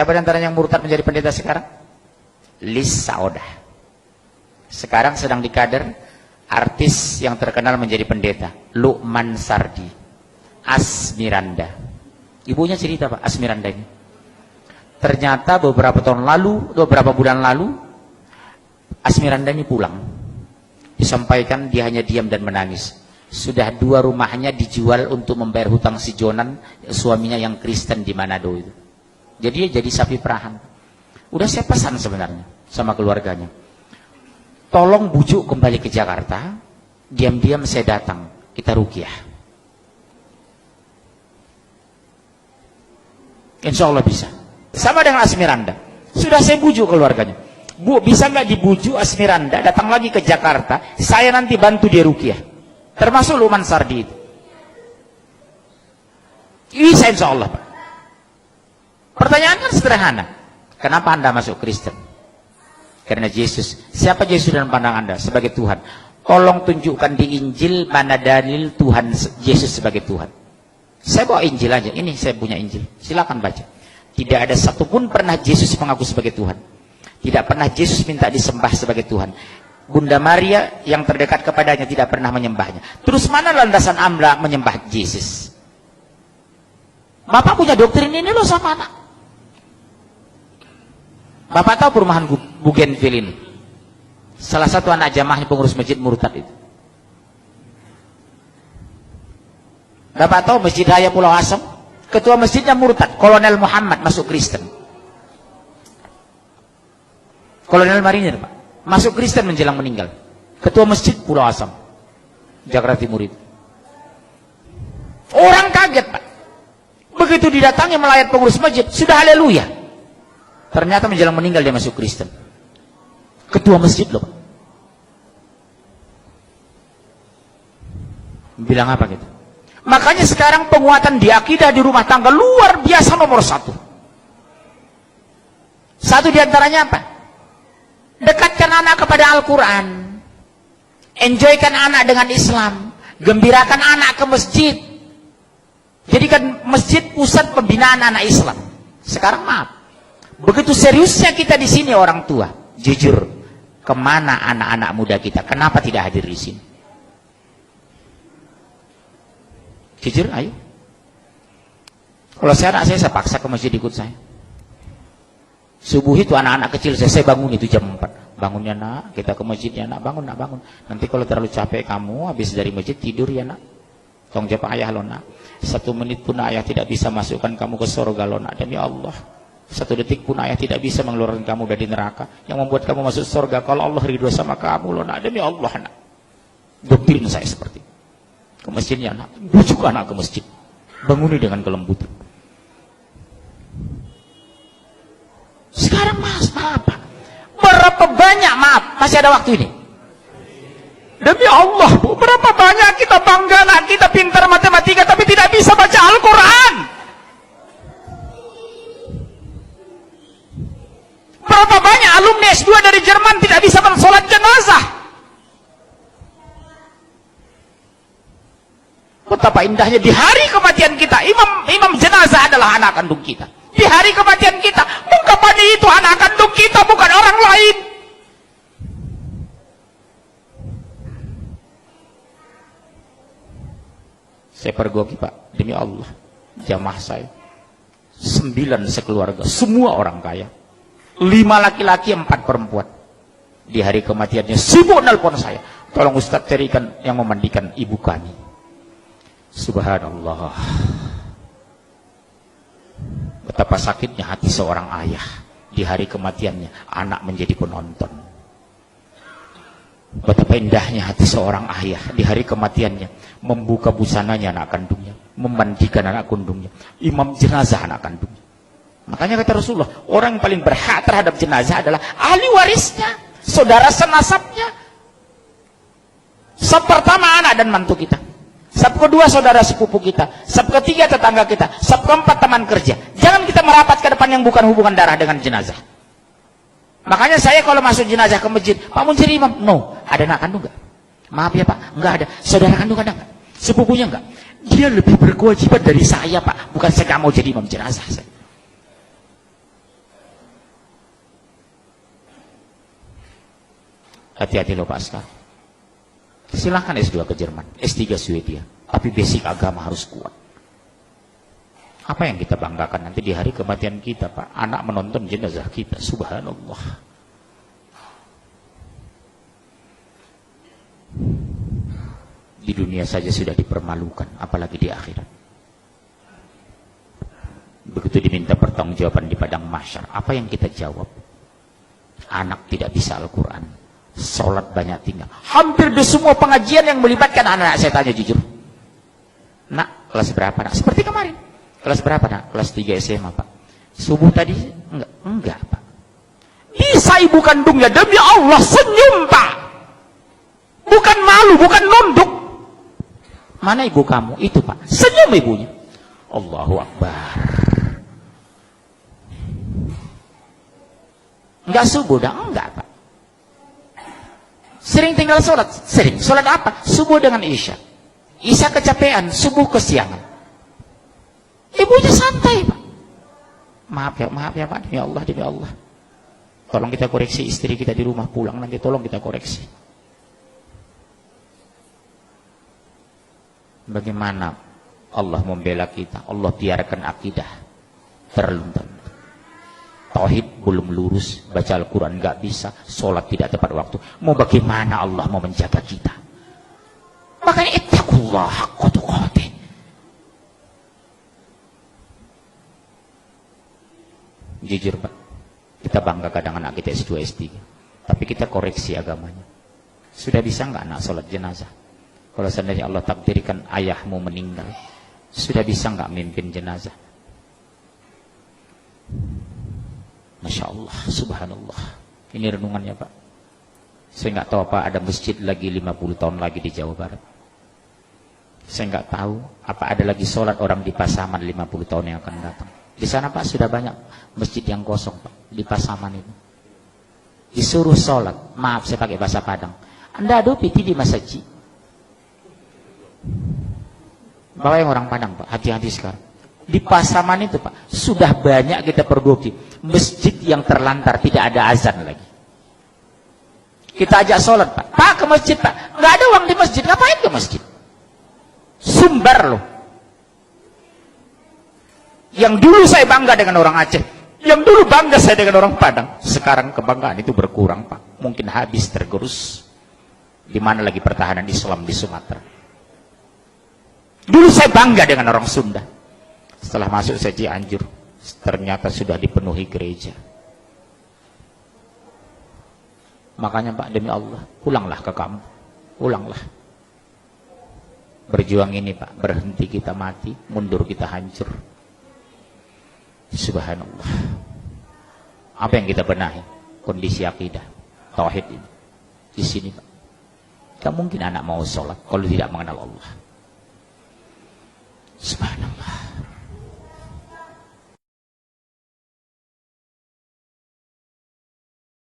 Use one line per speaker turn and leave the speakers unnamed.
Siapa di antara yang murtad menjadi pendeta sekarang? Lis Saodah. Sekarang sedang dikader artis yang terkenal menjadi pendeta, Lukman Sardi, Asmiranda. Ibunya cerita Pak, Asmiranda ini. Ternyata beberapa bulan lalu, Asmiranda ini pulang. Disampaikan dia hanya diam dan menangis. Sudah 2 rumahnya dijual untuk membayar hutang si Jonan, suaminya yang Kristen di Manado itu. Jadi dia jadi sapi perahan. Udah saya pesan sebenarnya sama keluarganya. Tolong bujuk kembali ke Jakarta. Diam-diam saya datang. Kita ruqyah. Insya Allah bisa. Sama dengan Asmiranda. Sudah saya bujuk keluarganya. Bu, bisa nggak dibujuk Asmiranda datang lagi ke Jakarta? Saya nanti bantu dia ruqyah. Termasuk Lukman Sardi itu. Bisa insya Allah Pak. Pertanyaan kan sederhana. Kenapa Anda masuk Kristen? Karena Yesus. Siapa Yesus dalam pandang Anda? Sebagai Tuhan. Tolong tunjukkan di Injil mana dalil Tuhan Yesus sebagai Tuhan. Saya bawa Injil aja. Ini saya punya Injil. Silakan baca. Tidak ada satupun pernah Yesus mengaku sebagai Tuhan. Tidak pernah Yesus minta disembah sebagai Tuhan. Bunda Maria yang terdekat kepadanya tidak pernah menyembahnya. Terus mana landasan Anda menyembah Yesus? Bapak punya doktrin ini loh sama anak. Bapak tahu perumahan Bougainville ini? Salah satu anak jamaahnya pengurus masjid murtad itu. Bapak tahu Masjid Raya Pulau Asam? Ketua masjidnya murtad, Kolonel Muhammad masuk Kristen. Kolonel Marinir Pak, masuk Kristen menjelang meninggal. Ketua masjid Pulau Asam, Jakarta Timur itu. Orang kaget Pak. Begitu didatangi melayat pengurus masjid, sudah haleluya. Ternyata menjelang meninggal dia masuk Kristen. Ketua masjid loh Pak. Bilang apa gitu? Makanya sekarang penguatan di akidah di rumah tangga luar biasa nomor 1. Satu diantaranya apa? Dekatkan anak kepada Al-Quran. Enjoykan anak dengan Islam. Gembirakan anak ke masjid. Jadikan masjid pusat pembinaan anak Islam. Sekarang maaf. Begitu seriusnya kita di sini orang tua, jujur, kemana anak-anak muda kita? Kenapa tidak hadir di sini? Jujur, ayo. Kalau anak saya paksa ke masjid ikut saya. Subuh itu anak-anak kecil saya bangun itu jam 4. Bangunnya nak, kita ke masjidnya nak, bangun nak, bangun. Nanti kalau terlalu capek kamu, habis dari masjid tidur ya nak. Tolong jawab ayah lo nak. 1 menit pun ayah tidak bisa masukkan kamu ke surga lo nak, demi Allah. 1 detik pun ayah tidak bisa mengeluarkan kamu dari neraka. Yang membuat kamu masuk surga kalau Allah ridho sama kamu loh nak, demi Allah nak. Doktrin saya seperti itu. Ke masjidnya nak, bujuk anak ke masjid. Banguni dengan kelembutan. Sekarang mas, maaf Pak. Berapa banyak, maaf, masih ada waktu ini. Demi Allah Bu, berapa banyak kita bangga anak kita pintar matematika tapi tidak bisa baca Al-Quran. Berapa banyak alumni S2 dari Jerman tidak bisa mensolat jenazah. Betapa indahnya di hari kematian kita, imam jenazah adalah anak kandung kita. Di hari kematian kita, ungkapannya itu anak kandung kita, bukan orang lain. Saya pergoki Pak, demi Allah, jamaah saya 9 sekeluarga, semua orang kaya. 5 laki-laki, 4 perempuan. Di hari kematiannya sibuk nelpon saya. Tolong Ustaz carikan yang memandikan ibu kami. Subhanallah. Betapa sakitnya hati seorang ayah. Di hari kematiannya anak menjadi penonton. Betapa indahnya hati seorang ayah. Di hari kematiannya membuka busananya anak kandungnya, memandikan anak kandungnya, imam jenazah anak kandungnya. Makanya kata Rasulullah, orang yang paling berhak terhadap jenazah adalah ahli warisnya, saudara senasabnya. Sab pertama anak dan mantu kita. Sab kedua saudara sepupu kita. Sab ketiga tetangga kita. Sab keempat teman kerja. Jangan kita merapat ke depan yang bukan hubungan darah dengan jenazah. Makanya saya kalau masuk jenazah ke masjid, Pak mau jadi imam? No. Ada anak kandung nggak? Maaf ya Pak, nggak ada. Saudara kandung ada nggak? Sepupunya nggak? Dia lebih berkewajiban dari saya Pak. Bukan saya nggak mau jadi imam jenazah. Hati-hati loh Pak sekarang. Silahkan S2 ke Jerman, S3 Swedia, tapi basic agama harus kuat. Apa yang kita banggakan nanti di hari kematian kita, Pak? Anak menonton jenazah kita, subhanallah. Di dunia saja sudah dipermalukan, apalagi di akhirat. Begitu diminta pertanggungjawaban di padang mahsyar, apa yang kita jawab? Anak tidak bisa Al-Quran, sholat banyak tinggal. Hampir di semua pengajian yang melibatkan anak, saya tanya jujur, nak, kelas berapa nak? Seperti kemarin, kelas berapa nak? Kelas 3 SMA Pak. Subuh tadi? Enggak Pak. Bisa ibu kandungnya, demi Allah senyum Pak, bukan malu, bukan nunduk. Mana ibu kamu? Itu Pak, senyum ibunya. Allahu Akbar. Enggak subuh dah? Enggak Pak. Sering tinggal sholat? Sering. Sholat apa? Subuh dengan Isya. Isya kecapean, subuh kesiangan. Ibunya santai Pak. Maaf ya Pak, demi Allah. Tolong kita koreksi istri kita di rumah pulang nanti, tolong kita koreksi. Bagaimana Allah membela kita? Allah biarkan akidah terluntar. Tauhid belum lurus, baca Al-Quran nggak bisa, sholat tidak tepat waktu. Mau bagaimana Allah mau menjaga kita? Makanya ittaqullah haqqa tuqatih. Jujur Pak, kita bangga kadang anak kita S2 S3, tapi kita koreksi agamanya. Sudah bisa nggak anak sholat jenazah? Kalau seandainya Allah takdirkan ayahmu meninggal, sudah bisa nggak mimpin jenazah? Masya Allah, subhanallah. Ini renungannya Pak. Saya nggak tahu apa ada masjid lagi 50 tahun lagi di Jawa Barat. Saya nggak tahu apa ada lagi sholat orang di Pasaman 50 tahun yang akan datang. Di sana Pak sudah banyak masjid yang kosong Pak, di Pasaman itu. Disuruh sholat, maaf saya pakai bahasa Padang, Anda ada piti di masjid. Bapak yang orang Padang Pak, hati-hati sekarang. Di Pasaman itu Pak, sudah banyak kita pergoki masjid yang terlantar, tidak ada azan lagi. Kita ajak sholat Pak, ke masjid Pak, nggak ada uang di masjid, ngapain ke masjid? Sumbar loh. Yang dulu saya bangga dengan orang Aceh, yang dulu bangga saya dengan orang Padang, sekarang kebanggaan itu berkurang Pak, mungkin habis tergerus. Di mana lagi pertahanan Islam di Sumatera? Dulu saya bangga dengan orang Sunda. Setelah masuk saya Cianjur, ternyata sudah dipenuhi gereja. Makanya Pak, demi Allah, pulanglah ke kamu, pulanglah. Berjuang ini Pak, berhenti kita mati, mundur kita hancur. Subhanallah. Apa yang kita benahi? Kondisi akidah, tauhid ini. Di sini Pak, gak mungkin anak mau sholat kalau tidak mengenal Allah.